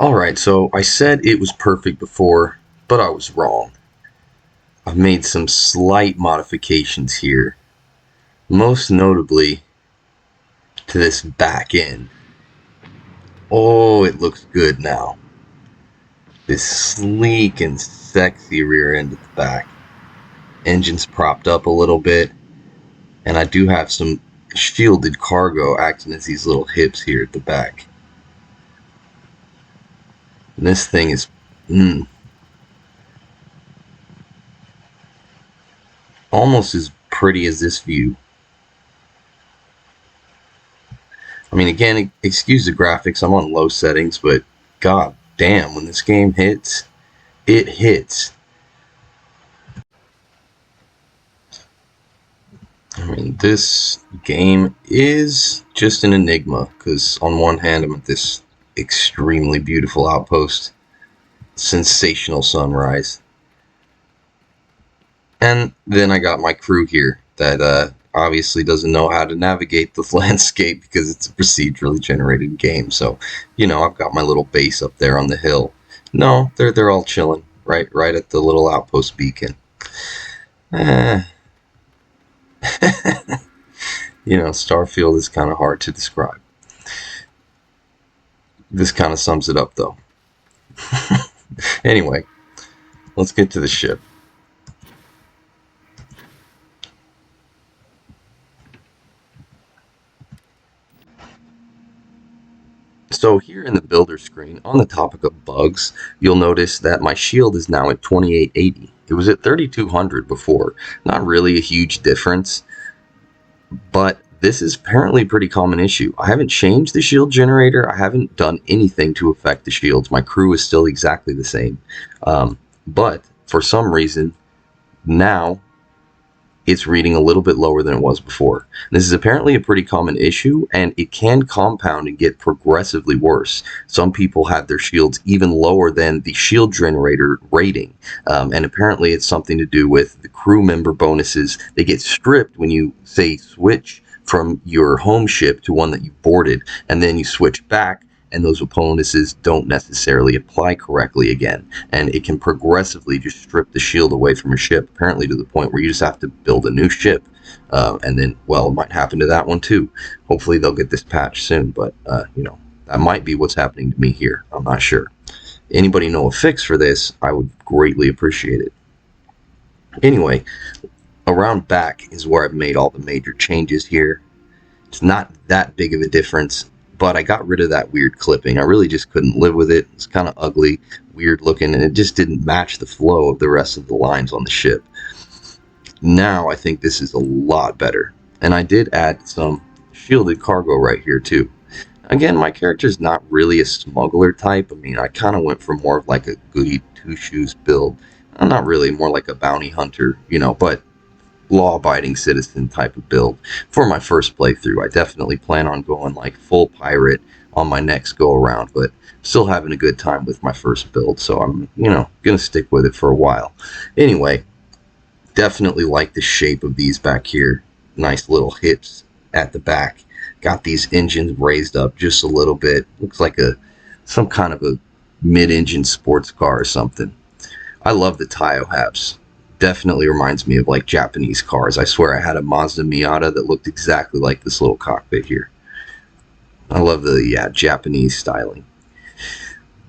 Alright, so I said it was perfect before, but I was wrong. I've made some slight modifications here, most notably to this back end. Oh, it looks good now. This sleek and sexy rear end at the back. Engine's propped up a little bit, and I do have some shielded cargo acting as these little hips here at the back. And this thing is almost as pretty as this view. I mean, again, excuse the graphics, I'm on low settings, but god damn, when this game hits, it hits. I mean, this game is just an enigma, because on one hand, I'm at this extremely beautiful outpost, sensational sunrise, and then I got my crew here that obviously doesn't know how to navigate the landscape because it's a procedurally generated game. So, you know, I've got my little base up there on the hill. No, they're all chilling right at the little outpost beacon. You know, Starfield is kind of hard to describe. This kind of sums it up, though. Anyway, let's get to the ship. So here in the builder screen, on the topic of bugs, you'll notice that my shield is now at 2880. It was at 3200 before. Not really a huge difference, but this is apparently a pretty common issue. I haven't changed the shield generator. I haven't done anything to affect the shields. My crew is still exactly the same. But for some reason, now it's reading a little bit lower than it was before. This is apparently a pretty common issue, and it can compound and get progressively worse. Some people have their shields even lower than the shield generator rating, and apparently it's something to do with the crew member bonuses. They get stripped when you, say, switch from your home ship to one that you boarded, and then you switch back, and those bonuses don't necessarily apply correctly again, and it can progressively just strip the shield away from your ship, apparently to the point where you just have to build a new ship, and then, well, it might happen to that one too. Hopefully they'll get this patch soon, but you know, that might be what's happening to me here. I'm not sure. Anybody know a fix for this? I would greatly appreciate it. Anyway, around back is where I've made all the major changes here. It's not that big of a difference, but I got rid of that weird clipping. I really just couldn't live with it. It's kind of ugly, weird looking, and it just didn't match the flow of the rest of the lines on the ship. Now I think this is a lot better. And I did add some shielded cargo right here too. Again, my character's not really a smuggler type. I mean, I kind of went for more of like a goody two-shoes build. I'm not really, more like a bounty hunter, you know, but law-abiding citizen type of build for my first playthrough. I definitely plan on going like full pirate on my next go around, but still having a good time with my first build, so I'm, you know, gonna stick with it for a while. Anyway, definitely like the shape of these back here. Nice little hips at the back. Got these engines raised up just a little bit. Looks like some kind of a mid-engine sports car or something. I love the Taiyo Habs. Definitely reminds me of like Japanese cars. I swear I had a Mazda Miata that looked exactly like this little cockpit here. I love the Japanese styling.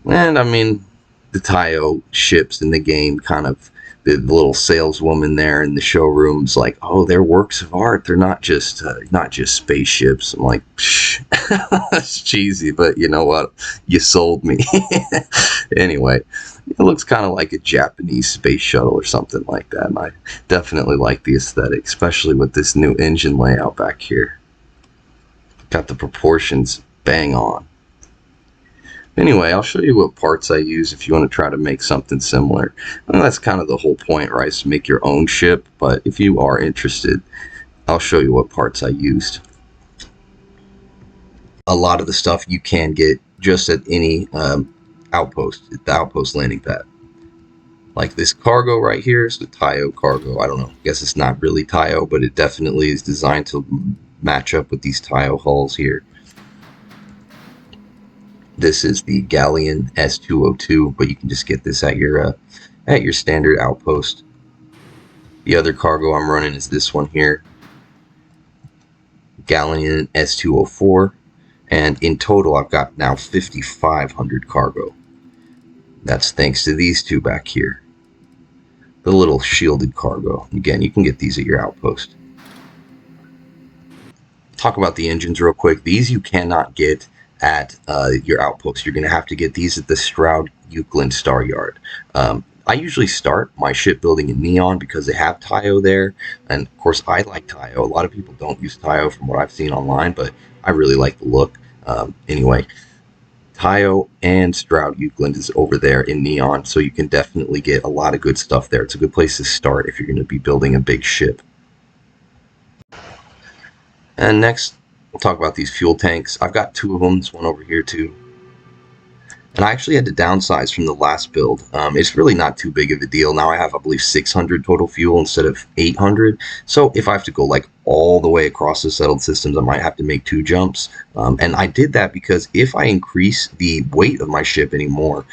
And I mean, the Taiyo ships in the game, kind of the little saleswoman there in the showroom's like, oh, they're works of art. They're not just spaceships. I'm like, psh, that's cheesy, but you know what? You sold me. Anyway, it looks kind of like a Japanese space shuttle or something like that, and I definitely like the aesthetic, especially with this new engine layout back here. Got the proportions bang on. Anyway, I'll show you what parts I use if you want to try to make something similar. Well, that's kind of the whole point, right? Is to make your own ship, but if you are interested, I'll show you what parts I used. A lot of the stuff you can get just at any outpost, the outpost landing pad. Like this cargo right here is the Taiyo cargo. I don't know, I guess it's not really Taiyo, but it definitely is designed to match up with these Taiyo hulls here. This is the Galleon S202, but you can just get this at your standard outpost. The other cargo I'm running is this one here, Galleon S204, and in total I've got now 5,500 cargo. That's thanks to these two back here, the little shielded cargo. Again, you can get these at your outpost. Talk about the engines real quick. These you cannot get at your outpost. You're going to have to get these at the Stroud-Eklund Staryard. I usually start my shipbuilding in Neon because they have Taiyo there, and of course I like Taiyo. A lot of people don't use Taiyo from what I've seen online, but I really like the look. Anyway, Taiyo and Stroud-Eklund is over there in Neon, so you can definitely get a lot of good stuff there. It's a good place to start if you're going to be building a big ship. And next, we'll talk about these fuel tanks. I've got two of them. There's one over here too. And I actually had to downsize from the last build. It's really not too big of a deal. Now I have, I believe, 600 total fuel instead of 800. So if I have to go like all the way across the settled systems, I might have to make 2 jumps. And I did that because if I increase the weight of my ship anymore,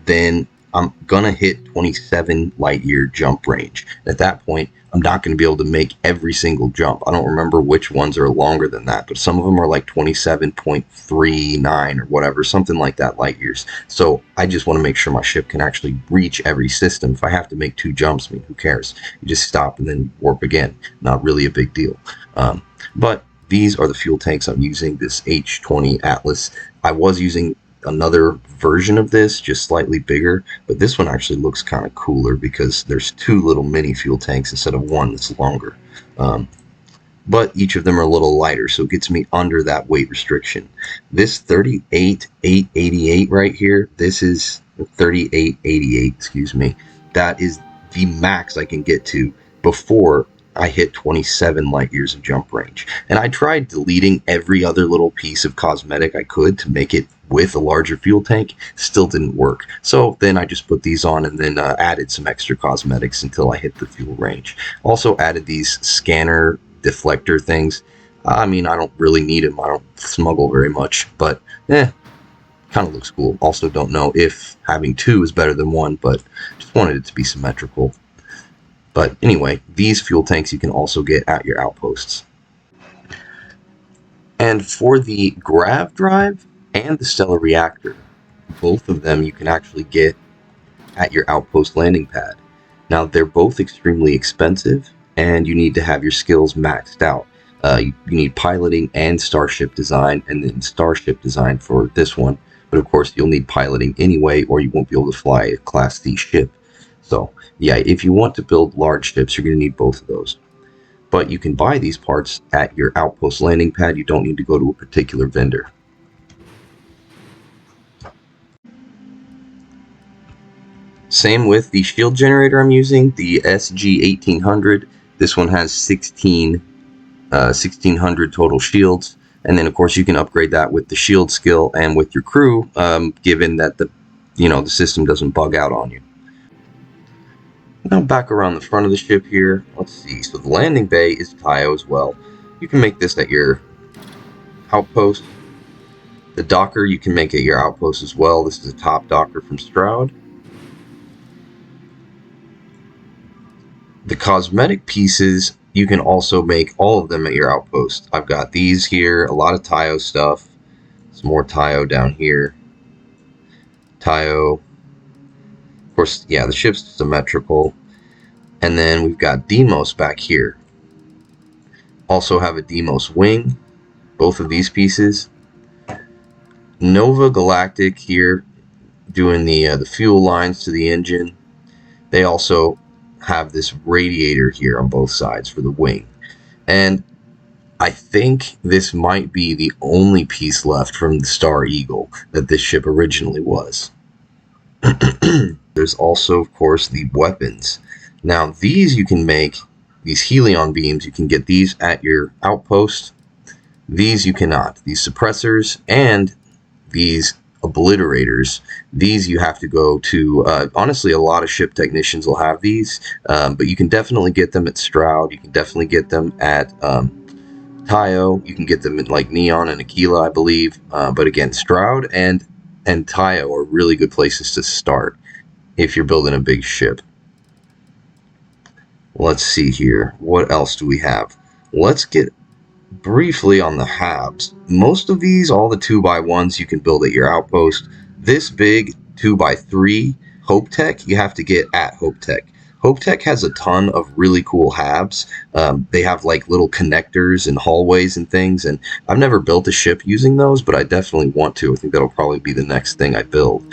then I'm gonna hit 27 light year jump range. At that point, I'm not going to be able to make every single jump. I don't remember which ones are longer than that, but some of them are like 27.39 or whatever, something like that light years. So I just want to make sure my ship can actually reach every system. If I have to make 2 jumps, I mean, who cares? You just stop and then warp again. Not really a big deal. But these are the fuel tanks I'm using, this H20 Atlas. I was using another version of this, just slightly bigger, but this one actually looks kind of cooler because there's 2 little mini fuel tanks instead of one that's longer. But each of them are a little lighter, so it gets me under that weight restriction. This 38,888 right here, this is 3888, excuse me. That is the max I can get to before I hit 27 light years of jump range. And I tried deleting every other little piece of cosmetic I could to make it with a larger fuel tank. Still didn't work. So then I just put these on and then added some extra cosmetics until I hit the fuel range. Also added these scanner deflector things. I mean, I don't really need them. I don't smuggle very much, but kind of looks cool. Also don't know if having 2 is better than 1, but just wanted it to be symmetrical. But anyway, these fuel tanks you can also get at your outposts. And for the grav drive and the stellar reactor, both of them you can actually get at your outpost landing pad. Now, they're both extremely expensive, and you need to have your skills maxed out. You need piloting and starship design, and then starship design for this one. But of course, you'll need piloting anyway, or you won't be able to fly a Class C ship. So, yeah, if you want to build large ships, you're going to need both of those. But you can buy these parts at your outpost landing pad. You don't need to go to a particular vendor. Same with the shield generator I'm using, the SG-1800. This one has 1,600 total shields. And then, of course, you can upgrade that with the shield skill and with your crew, given that the system doesn't bug out on you. Now back around the front of the ship here, let's see. So the landing bay is Taiyo as well. You can make this at your outpost. The docker you can make at your outpost as well. This is a top docker from Stroud. The cosmetic pieces, you can also make all of them at your outpost. I've got these here, a lot of Taiyo stuff. Some more Taiyo down here. Taiyo. Of course, yeah, the ship's symmetrical. And then we've got Deimos back here. Also have a Deimos wing. Both of these pieces. Nova Galactic here, doing the fuel lines to the engine. They also have this radiator here on both sides for the wing. And I think this might be the only piece left from the Star Eagle that this ship originally was. There's also, of course, the weapons. Now, these you can make, these Helion beams, you can get these at your outpost. These you cannot. These suppressors and these obliterators, these you have to go to, honestly, a lot of ship technicians will have these, but you can definitely get them at Stroud. You can definitely get them at Taiyo, you can get them in like Neon and Akila, I believe. But again, Stroud and Taiyo are really good places to start if you're building a big ship. Let's see here. What else do we have? Let's get briefly on the Habs. Most of these, all the 2x1s, you can build at your outpost. This big 2x3 Hopetech, you have to get at Hopetech. Hopetech has a ton of really cool Habs. They have like little connectors and hallways and things, and I've never built a ship using those, but I definitely want to. I think that'll probably be the next thing I build.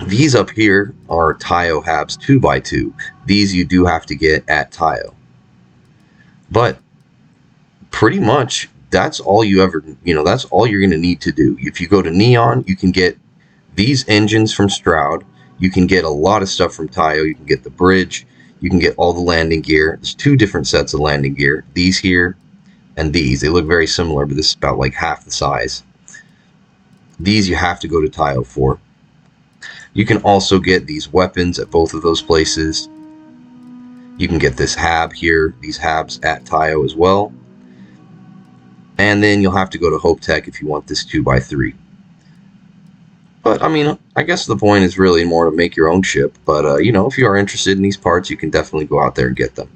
These up here are Taiyo Habs 2x2. These you do have to get at Taiyo. But pretty much that's all you ever, that's all you're going to need to do. If you go to Neon, you can get these engines from Stroud. You can get a lot of stuff from Taiyo. You can get the bridge. You can get all the landing gear. There's two different sets of landing gear. These here and these. They look very similar, but this is about like half the size. These you have to go to Taiyo for. You can also get these weapons at both of those places. You can get this Hab here, these Habs at Taiyo as well. And then you'll have to go to Hopetech if you want this 2x3. But, I mean, I guess the point is really more to make your own ship. But, if you are interested in these parts, you can definitely go out there and get them.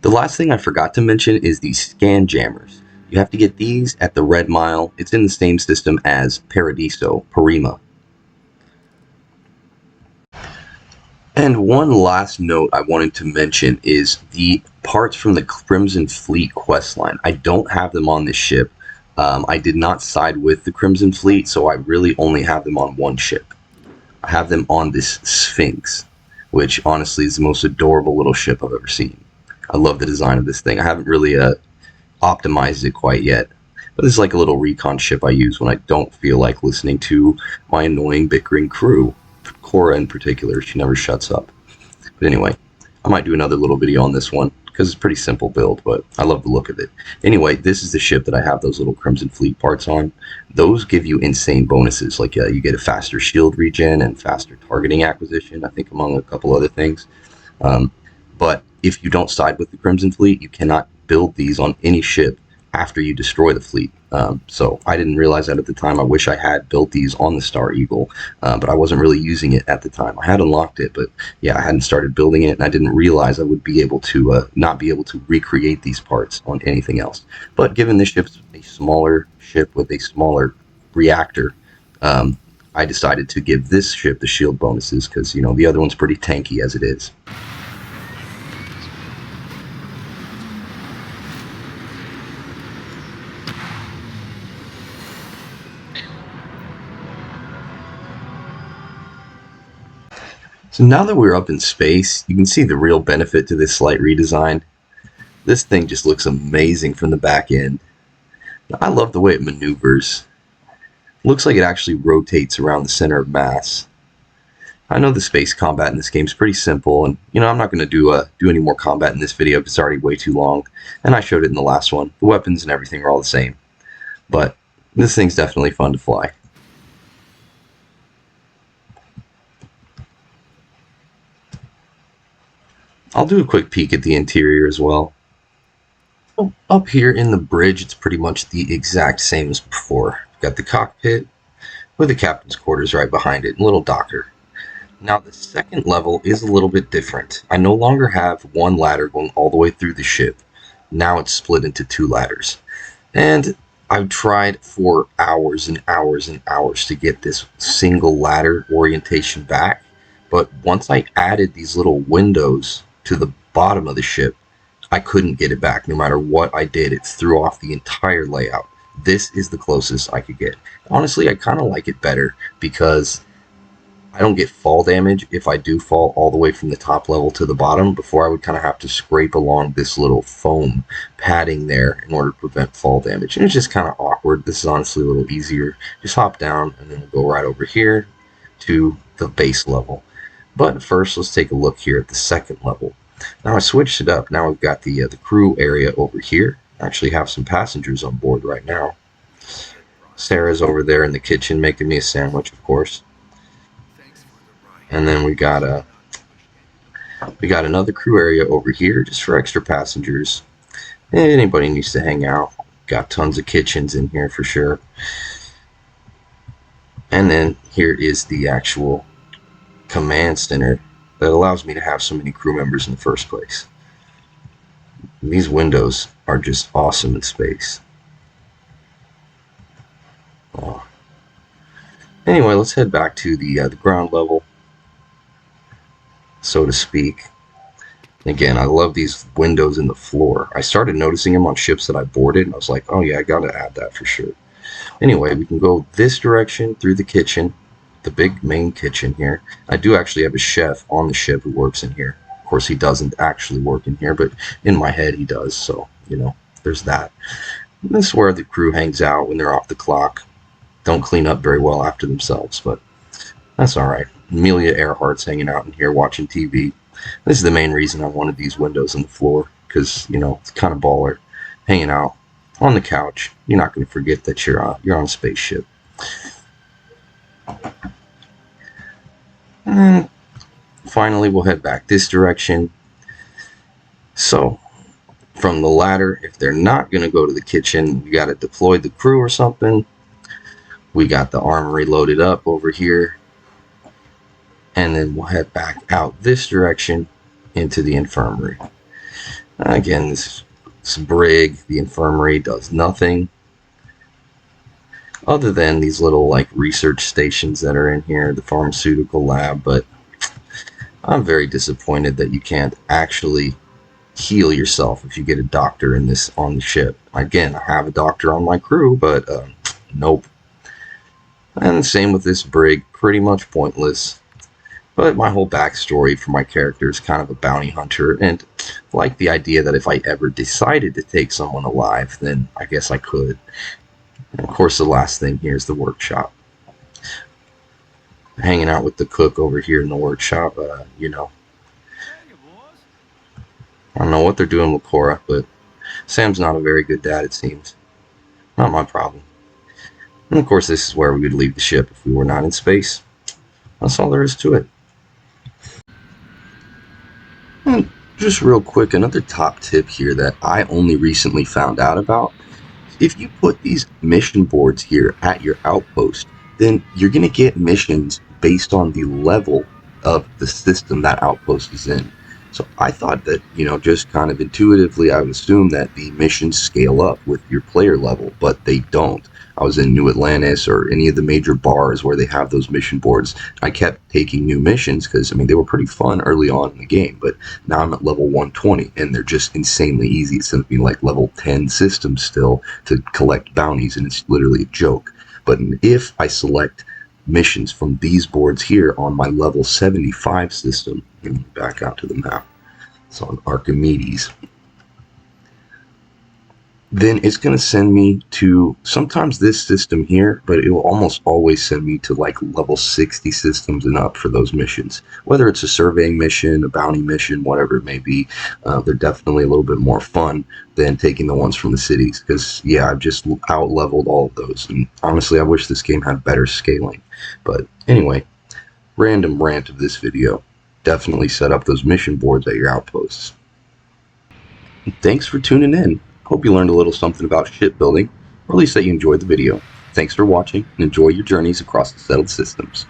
The last thing I forgot to mention is these scan jammers. You have to get these at the Red Mile. It's in the same system as Paradiso, Porrima. And one last note I wanted to mention is the parts from the Crimson Fleet questline. I don't have them on this ship. I did not side with the Crimson Fleet, so I really only have them on one ship. I have them on this Sphinx, which honestly is the most adorable little ship I've ever seen. I love the design of this thing. I haven't really optimized it quite yet. But this is like a little recon ship I use when I don't feel like listening to my annoying bickering crew. Cora in particular, she never shuts up. But anyway, I might do another little video on this one because it's a pretty simple build, but I love the look of it. Anyway, this is the ship that I have those little Crimson Fleet parts on. Those give you insane bonuses, like you get a faster shield regen and faster targeting acquisition, I think among a couple other things. But if you don't side with the Crimson Fleet, you cannot build these on any ship after you destroy the fleet. So I didn't realize that at the time. I wish I had built these on the Star Eagle, but I wasn't really using it at the time. I had unlocked it, but yeah, I hadn't started building it, and I didn't realize I would be able to not be able to recreate these parts on anything else. But given this ship's a smaller ship with a smaller reactor, I decided to give this ship the shield bonuses because, the other one's pretty tanky as it is. So now that we're up in space, you can see the real benefit to this slight redesign. This thing just looks amazing from the back end. I love the way it maneuvers. Looks like it actually rotates around the center of mass. I know the space combat in this game is pretty simple, and I'm not going to do any more combat in this video because it's already way too long, and I showed it in the last one. The weapons and everything are all the same, but this thing's definitely fun to fly. I'll do a quick peek at the interior as well. Up here in the bridge, it's pretty much the exact same as before. You've got the cockpit with the captain's quarters right behind it, and a little docker. Now the second level is a little bit different. I no longer have one ladder going all the way through the ship. Now it's split into two ladders. And I've tried for hours and hours and hours to get this single ladder orientation back. But once I added these little windows to the bottom of the ship, I couldn't get it back. No matter what I did, it threw off the entire layout. This is the closest I could get. Honestly, I kind of like it better because I don't get fall damage if I do fall all the way from the top level to the bottom. Before, I would kind of have to scrape along this little foam padding there in order to prevent fall damage. And it's just kind of awkward. This is honestly a little easier. Just hop down and then we'll go right over here to the base level. But first, let's take a look here at the second level. Now I switched it up. Now we've got the crew area over here. I actually have some passengers on board right now. Sarah's over there in the kitchen making me a sandwich, of course. And then we got We got another crew area over here just for extra passengers. Anybody needs to hang out. Got tons of kitchens in here for sure. And then here is the actual command center that allows me to have so many crew members in the first place. And these windows are just awesome in space. Oh. Anyway, let's head back to the ground level, so to speak. Again, I love these windows in the floor. I started noticing them on ships that I boarded, and I was like, oh yeah, I gotta add that for sure. Anyway, we can go this direction through the kitchen, the big main kitchen here. I do actually have a chef on the ship who works in here. Of course, he doesn't actually work in here, but in my head he does, so, you know, there's that. And this is where the crew hangs out when they're off the clock. Don't clean up very well after themselves, but that's alright. Amelia Earhart's hanging out in here watching TV. This is the main reason I wanted these windows on the floor, because, you know, it's kind of baller. Hanging out on the couch. You're not going to forget that you're on a spaceship. And finally, we'll head back this direction. So, from the ladder, if they're not going to go to the kitchen, we got to deploy the crew or something. We got the armory loaded up over here. And then we'll head back out this direction into the infirmary. Again, this brig, the infirmary, does nothing other than these little like research stations that are in here, the pharmaceutical lab, but I'm very disappointed that you can't actually heal yourself if you get a doctor in this on the ship. Again, I have a doctor on my crew, but nope. And the same with this brig, pretty much pointless. But my whole backstory for my character is kind of a bounty hunter, and I like the idea that if I ever decided to take someone alive, then I guess I could. And of course, the last thing here is the workshop. Hanging out with the cook over here in the workshop, you know. I don't know what they're doing with Cora, but Sam's not a very good dad, it seems. Not my problem. And of course, this is where we would leave the ship if we were not in space. That's all there is to it. And just real quick, another top tip here that I only recently found out about. If you put these mission boards here at your outpost, then you're going to get missions based on the level of the system that outpost is in. So I thought that, you know, just kind of intuitively, I would assume that the missions scale up with your player level, but they don't. I was in New Atlantis or any of the major bars where they have those mission boards. I kept taking new missions because, I mean, they were pretty fun early on in the game, but now I'm at level 120 and they're just insanely easy. It's something like level 10 systems still to collect bounties, and it's literally a joke. But if I select missions from these boards here on my level 75 system, and back out to the map, it's on Archimedes, then it's going to send me to sometimes this system here, but it will almost always send me to like level 60 systems and up for those missions. Whether it's a surveying mission, a bounty mission, whatever it may be, they're definitely a little bit more fun than taking the ones from the cities, because yeah, I've just out-leveled all of those, and honestly I wish this game had better scaling. But anyway, random rant of this video. Definitely set up those mission boards at your outposts. Thanks for tuning in. Hope you learned a little something about shipbuilding, or at least that you enjoyed the video. Thanks for watching, and enjoy your journeys across the settled systems.